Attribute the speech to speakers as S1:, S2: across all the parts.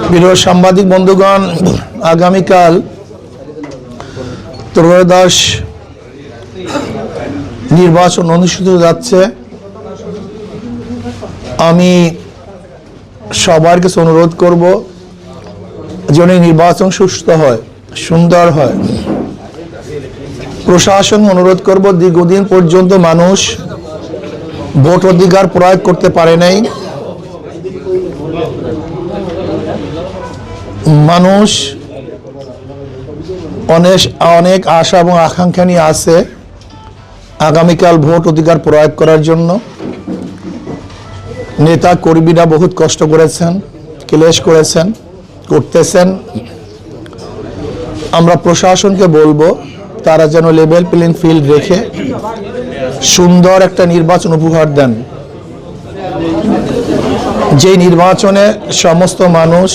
S1: প্রিয় সাংবাদিক বন্ধুগণ, আগামীকাল ত্রয়োদশ নির্বাচন অনুষ্ঠিত যাচ্ছে। আমি সবার কাছে অনুরোধ করব যেন নির্বাচন সুস্থ হয়, সুন্দর হয়। প্রশাসন অনুরোধ করব, দীর্ঘদিন পর্যন্ত মানুষ ভোট অধিকার প্রয়োগ করতে পারে নাই। মানুষ অনেক আশা এবং আকাঙ্ক্ষা নিয়ে আছে আগামীকাল ভোট অধিকার প্রয়োগ করার জন্য। নেতা কর্মীরা বহুত কষ্ট করেছেন, ক্লেশ করেছেন, করতেছেন। আমরা প্রশাসনকে বলবো তারা যেন লেভেল প্লেইং ফিল্ড রেখে সুন্দর একটা নির্বাচন উপহার দেন, যে নির্বাচনে সমস্ত মানুষ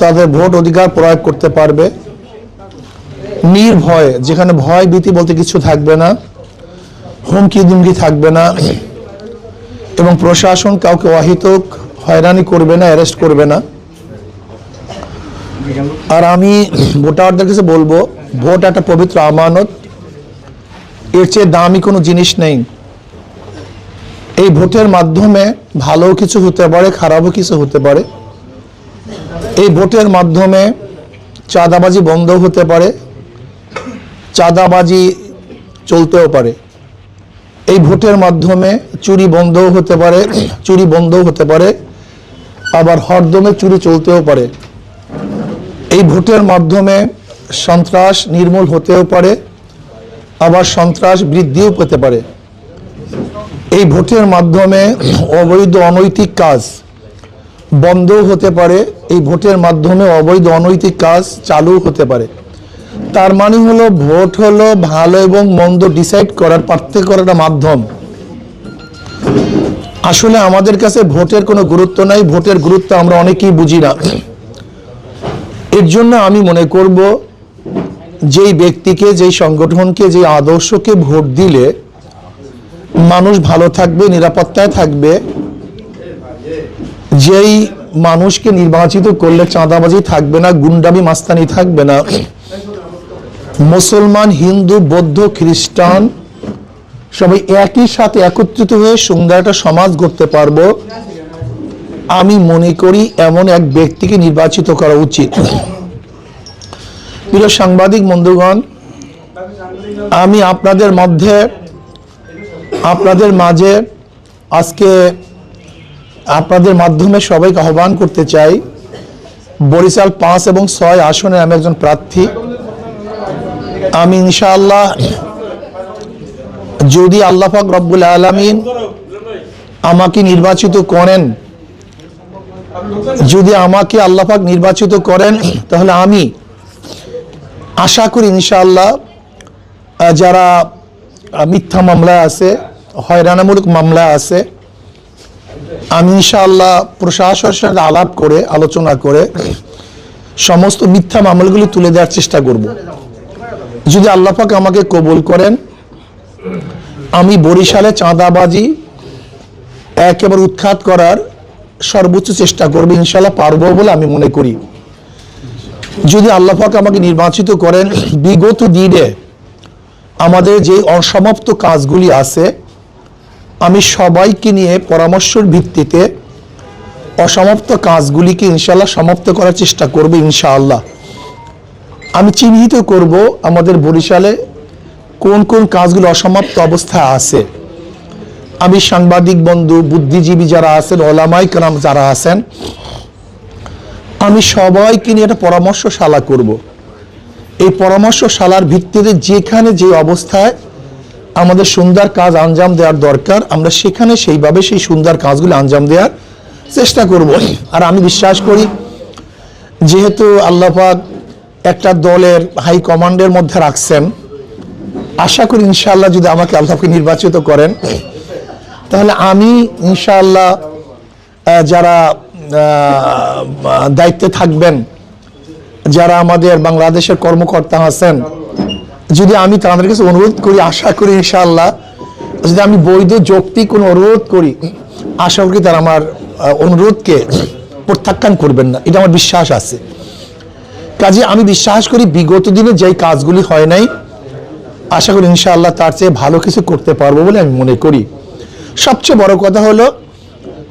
S1: তাদের ভোট অধিকার প্রয়োগ করতে পারবে নির্ভয়ে, যেখানে ভয় ভীতি বলতে কিছু থাকবে না, হুমকি দুমকি থাকবে না, এবং প্রশাসন কাউকে অহেতুক হয়রানি করবে না, অ্যারেস্ট করবে না। আর আমি ভোটারদের কাছে বলবো, ভোট একটা পবিত্র আমানত, এর চেয়ে দামি কোনো জিনিস নেই। এই ভোটের মাধ্যমে ভালো কিছু হতে পারে, খারাপও কিছু হতে পারে। এই ভোটের মাধ্যমে চাঁদাবাজি বন্ধ হতে পারে, চাঁদাবাজি চলতেও পারে। এই ভোটের মাধ্যমে চুরি বন্ধও হতে পারে, চুরি বন্ধও হতে পারে, আবার হরদমে চুরি চলতেও পারে। এই ভোটের মাধ্যমে সন্ত্রাস নির্মূল হতেও পারে, আবার সন্ত্রাস বৃদ্ধিও পেতে পারে। এই ভোটের মাধ্যমে অবৈধ অনৈতিক কাজ বন্ধও হতে পারে, এই ভোটের মাধ্যমে অবৈধ অনৈতিক কাজ চালু হতে পারে। তার মানে হলো ভোট হলো ভালো এবং মন্দ ডিসাইড করার, পার্থক্য করার একটা মাধ্যম। আসলে আমাদের কাছে ভোটের কোনো গুরুত্ব নাই, ভোটের গুরুত্ব আমরা অনেকেই বুঝি না। এর জন্য আমি মনে করব, যেই ব্যক্তিকে, যেই সংগঠনকে, যেই আদর্শকে ভোট দিলে মানুষ ভালো থাকবে, নিরাপত্তায় থাকবে, যেই মানুষকে নির্বাচিত করলে চাঁদাবাজি থাকবে না, গুন্ডামি মাস্তানি থাকবে না, মুসলমান, হিন্দু, বৌদ্ধ, খ্রিস্টান সবাই একই সাথে একত্রিত হয়ে সুন্দর একটা সমাজ গড়তে পারবো, আমি মনে করি এমন এক ব্যক্তিকে নির্বাচিত করা উচিত। প্রিয় সাংবাদিক বন্ধুগণ, আমি আপনাদের মাঝে আজকে আপনাদের মাধ্যমে সবাইকে আহ্বান করতে চাই। বরিশাল 5 এবং 6 আসনে আমি একজন প্রার্থী। আমি ইনশাআল্লাহ, যদি আল্লাহ পাক রব্বুল আলামিন আমাকে নির্বাচিত করেন, যদি আমাকে আল্লাহ পাক নির্বাচিত করেন, তাহলে আমি আশা করি ইনশাআল্লাহ যারা মিথ্যা মামলা আছে, হয়রানিমূলক মামলা আছে, আমি ইনশাআল্লাহ প্রশাসনের সাথে আলাপ করে, আলোচনা করে সমস্ত মিথ্যা মামলাগুলি তুলে দেওয়ার চেষ্টা করব। যদি আল্লাহ পাক আমাকে কবুল করেন, আমি বরিশালে চাঁদাবাজি একেবারে উৎখাত করার সর্বোচ্চ চেষ্টা করব, ইনশাআল্লাহ পারবো বলে আমি মনে করি। যদি আল্লাহ পাক আমাকে নির্বাচিত করেন, বিগত দিনে আমাদের যে অসমাপ্ত কাজগুলি আছে, আমি সবাইকে নিয়ে পরামর্শের ভিত্তিতে অসমাপ্ত কাজগুলিকে ইনশাআল্লাহ সমাপ্ত করার চেষ্টা করব। ইনশাআল্লাহ আমি চিহ্নিত করব আমাদের বরিশালে কোন কোন কাজগুলো অসমাপ্ত অবস্থায় আছে। আমি সাংবাদিক বন্ধু, বুদ্ধিজীবী যারা আছেন, ওলামায়ে কেরাম যারা আছেন, আমি সবাইকে নিয়ে একটা পরামর্শশালা করব। এই পরামর্শশালার ভিত্তিতে যেখানে যে অবস্থায় আমাদের সুন্দর কাজ আঞ্জাম দেওয়ার দরকার, আমরা সেখানে সেইভাবে সেই সুন্দর কাজগুলো আঞ্জাম দেওয়ার চেষ্টা করব। আর আমি বিশ্বাস করি, যেহেতু আল্লাহ পাক একটা দলের হাই কমান্ডের মধ্যে রাখছেন, আশা করি ইনশাআল্লাহ যদি আমাকে আল্লাহকে নির্বাচিত করেন, তাহলে আমি ইনশাআল্লাহ যারা দায়িত্বে থাকবেন, যারা আমাদের বাংলাদেশের কর্মকর্তা আছেন, যদি আমি তাদের কাছে অনুরোধ করি, আশা করি ইনশাআল্লাহ যদি আমি বৈধ যৌক্তিক কোনো অনুরোধ করি, আশা করি তারা আমার অনুরোধকে প্রত্যাখ্যান করবেন না, এটা আমার বিশ্বাস আছে। কাজে আমি বিশ্বাস করি বিগত দিনে যেই কাজগুলি হয় নাই, আশা করি ইনশাআল্লাহ তার চেয়ে ভালো কিছু করতে পারবো বলে আমি মনে করি। সবচেয়ে বড় কথা হলো,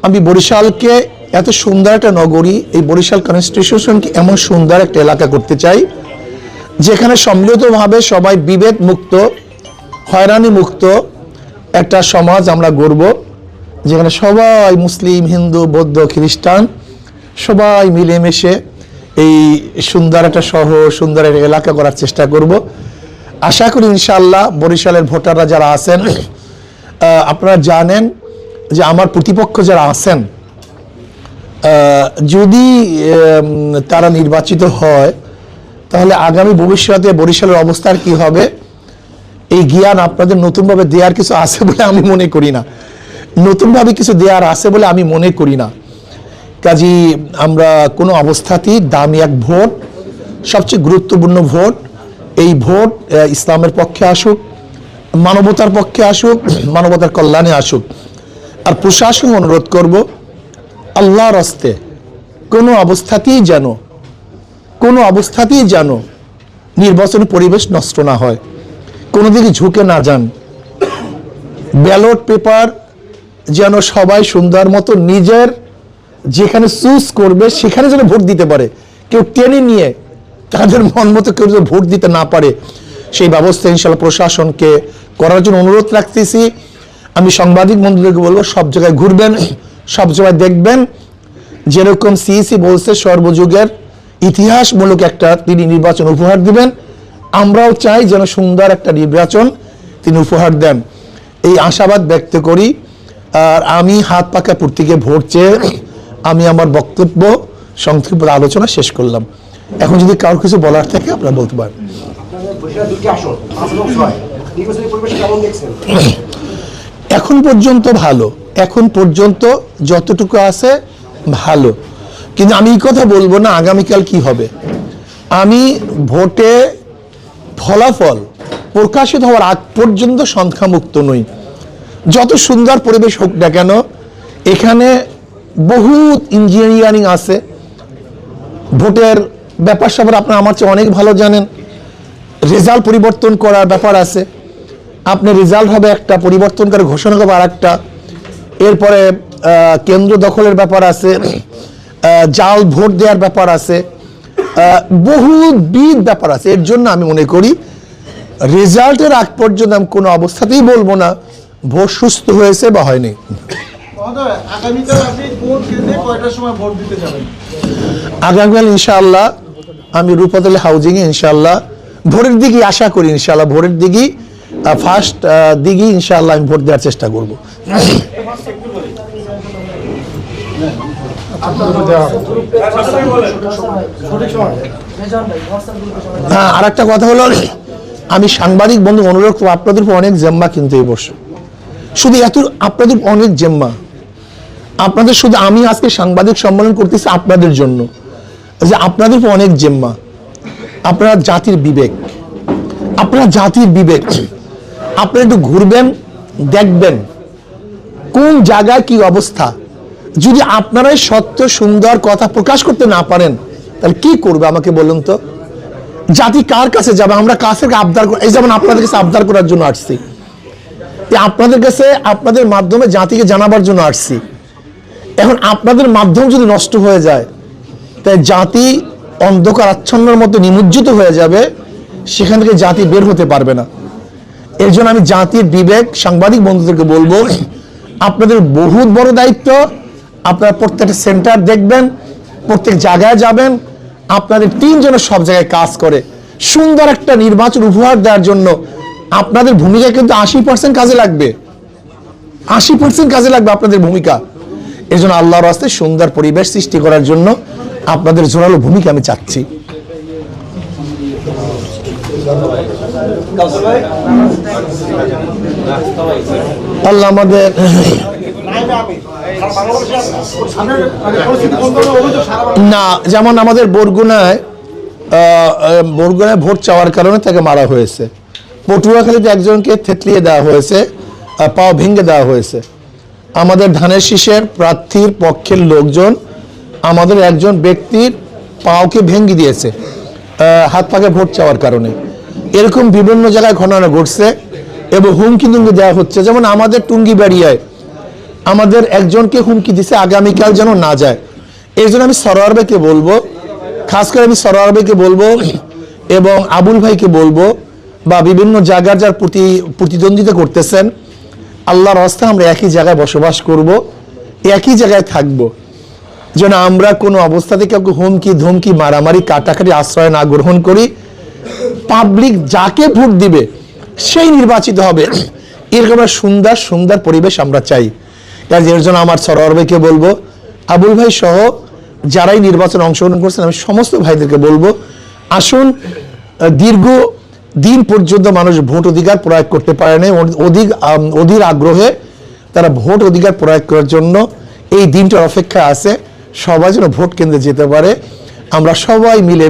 S1: আমি বরিশালকে এত সুন্দর একটা নগরী, এই বরিশাল কনস্টিটিউশনকে এমন সুন্দর একটা এলাকা করতে চাই যেখানে সম্মিলিতভাবে সবাই বিভেদ মুক্ত, হয়রানি মুক্ত একটা সমাজ আমরা গড়ব, যেখানে সবাই মুসলিম, হিন্দু, বৌদ্ধ, খ্রিস্টান সবাই মিলেমিশে এই সুন্দর একটা শহর, সুন্দর একটা এলাকা করার চেষ্টা করব। আশা করি ইনশাআল্লাহ বরিশালের ভোটাররা যারা আছেন, আপনারা জানেন যে আমার প্রতিপক্ষ যারা আছেন, যদি তারা নির্বাচিত হয় তাহলে আগামী ভবিষ্যতে বরিশালের অবস্থার কি হবে, এই জ্ঞান আপনাদের নতুনভাবে দেওয়ার কিছু আছে বলে আমি মনে করি না, নতুনভাবে কিছু দেওয়ার আছে বলে আমি মনে করি না। কাজী আমরা কোনো অবস্থাতেই দামি এক ভোট, সবচেয়ে গুরুত্বপূর্ণ ভোট, এই ভোট ইসলামের পক্ষে আসুক, মানবতার পক্ষে আসুক, মানবতার কল্যাণে আসুক। আর প্রশাসন অনুরোধ করব, আল্লাহর হস্তে কোনো অবস্থাতেই যেন নির্বাচনী পরিবেশ নষ্ট না হয়, কোনো দিকে ঝুঁকে না যান। ব্যালট পেপার যেন সবাই সুন্দর মতো নিজের যেখানে চুজ করবে সেখানে যেন ভোট দিতে পারে, কেউ টেনে নিয়ে তাদের মন মতো কেউ যেন ভোট দিতে না পারে, সেই ব্যবস্থা ইনশাআল্লাহ প্রশাসনকে করার জন্য অনুরোধ রাখতেছি। আমি সাংবাদিক বন্ধুদেরকে বলবো, সব জায়গায় ঘুরবেন, সব জায়গায় দেখবেন, যেরকম সিইসি বলছে সর্বযুগের ইতিহাসমূলক একটা তিনি নির্বাচন উপহার দিবেন, আমরাও চাই যেন সুন্দর একটা নির্বাচন তিনি উপহার দেন, এই আশাবাদ ব্যক্ত করি। আর আমি হাত পাকা প্রতীকে ভোট চেয়ে আমি আমার বক্তব্য সংক্ষিপ্ত আলোচনা শেষ করলাম। এখন যদি কারোর কিছু বলার থাকে আপনারা বলতে পারেন। এখন পর্যন্ত ভালো, এখন পর্যন্ত যতটুকু আছে ভালো, কিন্তু আমি এই কথা বলবো না আগামীকাল কি হবে। আমি ভোটে ফলাফল প্রকাশিত হওয়ার আগ পর্যন্ত সংখ্যামুক্ত নই। যত সুন্দর পরিবেশ হোক না কেন, এখানে বহুত ইঞ্জিনিয়ারিং আছে, ভোটের ব্যাপার স্যাপার আপনারা আমার চেয়ে অনেক ভালো জানেন। রেজাল্ট পরিবর্তন করার ব্যাপার আছে, আপনি রেজাল্ট হবে একটা, পরিবর্তন করে ঘোষণা হবে আর একটা, এরপরে কেন্দ্র দখলের ব্যাপার আছে, জাল ভোট দেওয়ার ব্যাপার আছে, বহুবিধ ব্যাপার আছে। এর জন্য আমি মনে করি রেজাল্টের আগ পর্যন্ত আমি কোনো অবস্থাতেই বলবো না ভোট সুস্থ হয়েছে বা হয়নি। আগামীকাল ইনশাআল্লাহ আমি রূপাতলী হাউজিংয়ে ইনশাআল্লাহ ভোরের দিকে আশা করি, ইনশাআল্লাহ ভোরের দিকেই ফার্স্ট দিকেই ইনশাআল্লাহ আমি ভোট দেওয়ার চেষ্টা করব। হ্যাঁ, আর একটা কথা হলো, আমি সাংবাদিক বন্ধু অনুরোধ করবো, আপনাদের উপর অনেক জেম্মা কিন্তু এই বছর, শুধু এত আপনাদের অনেক জেম্মা, আপনাদের শুধু আমি আজকে সাংবাদিক সম্মেলন করতেছি আপনাদের জন্য, যে আপনাদের উপর অনেক জেম্মা। আপনারা জাতির বিবেক, আপনারা একটু ঘুরবেন, দেখবেন কোন জায়গায় কি অবস্থা। যদি আপনারাই সত্য সুন্দর কথা প্রকাশ করতে না পারেন তাহলে কি করবে আমাকে বলুন তো? জাতি কার কাছে যাবে? আমরা কাছ থেকে আবদার, এই যেমন আপনাদের কাছে আবদার করার জন্য আসছি, আপনাদের কাছে আপনাদের মাধ্যমে জাতিকে জানাবার জন্য আসছি। এখন আপনাদের মাধ্যম যদি নষ্ট হয়ে যায় তাই জাতি অন্ধকার আচ্ছন্নের মতো নিমজ্জিত হয়ে যাবে, সেখান থেকে জাতি বের হতে পারবে না। এর জন্য আমি জাতির বিবেক সাংবাদিক বন্ধুদেরকে বলবো, আপনাদের বহুত বড় দায়িত্ব, আপনারা প্রত্যেকটা সেন্টার দেখবেন, প্রত্যেক জায়গায় যাবেন, আপনাদের টিম যেন সব জায়গায় কাজ করে সুন্দর একটা নির্বাচন উপহার দেওয়ার জন্য। আপনাদের ভূমিকা কিন্তু 80% কাজে লাগবে, 80% কাজে লাগবে আপনাদের ভূমিকা। এই জন্য আল্লাহর রাস্তায় সুন্দর পরিবেশ সৃষ্টি করার জন্য আপনাদের জোরালো ভূমিকা আমি চাচ্ছি। আল্লাহ আমাদের না, যেমন আমাদের বরগুনায় ভোট চাওয়ার কারণে তাকে মারা হয়েছে, পটুয়াখালীতে একজনকে থেতলিয়ে দেওয়া হয়েছে, পাও ভেঙে দেওয়া হয়েছে। আমাদের ধানের শীষের প্রার্থীর পক্ষের লোকজন আমাদের একজন ব্যক্তির পাওকে ভেঙে দিয়েছে হাত পাকে ভোট চাওয়ার কারণে। এরকম বিভিন্ন জায়গায় ঘটনা ঘটছে এবং হুমকি টুমকি দেওয়া হচ্ছে। যেমন আমাদের টুঙ্গিবাড়িয়ায় আমাদের একজনকে হুমকি দিছে আগামীকাল যেন না যায়। এই জন্য আমি সরোয়ার ভাইকে বলবো, খাস করে আমি সরোয়ার ভাইকে বলবো এবং আবুল ভাইকে বলবো, বা বিভিন্ন জায়গার যার প্রতিদ্বন্দ্বিতা করতেছেন, আল্লাহর রাস্তায় আমরা একই জায়গায় বসবাস করব, একই জায়গায় থাকব, যেন আমরা কোনো অবস্থাতে কাউকে হুমকি ধমকি মারামারি কাটাকাটি আশ্রয় না গ্রহণ করি। পাবলিক যাকে ভোট দিবে সেই নির্বাচিত হবে, এরকম সুন্দর সুন্দর পরিবেশ আমরা চাই। এর জন্য আমার সরোয়ার ভাইকে বলবো, আবুল ভাই সহ যারাই নির্বাচনে অংশগ্রহণ করছেন আমি সমস্ত ভাইদেরকে বলবো, আসুন। দীর্ঘ দিন পর্যন্ত মানুষ ভোট অধিকার প্রয়োগ করতে পারে না, অধীর আগ্রহে তারা ভোট অধিকার প্রয়োগ করার জন্য এই দিনটার অপেক্ষা আছে। সবাই যেন ভোট কেন্দ্রে যেতে পারে, আমরা সবাই মিলে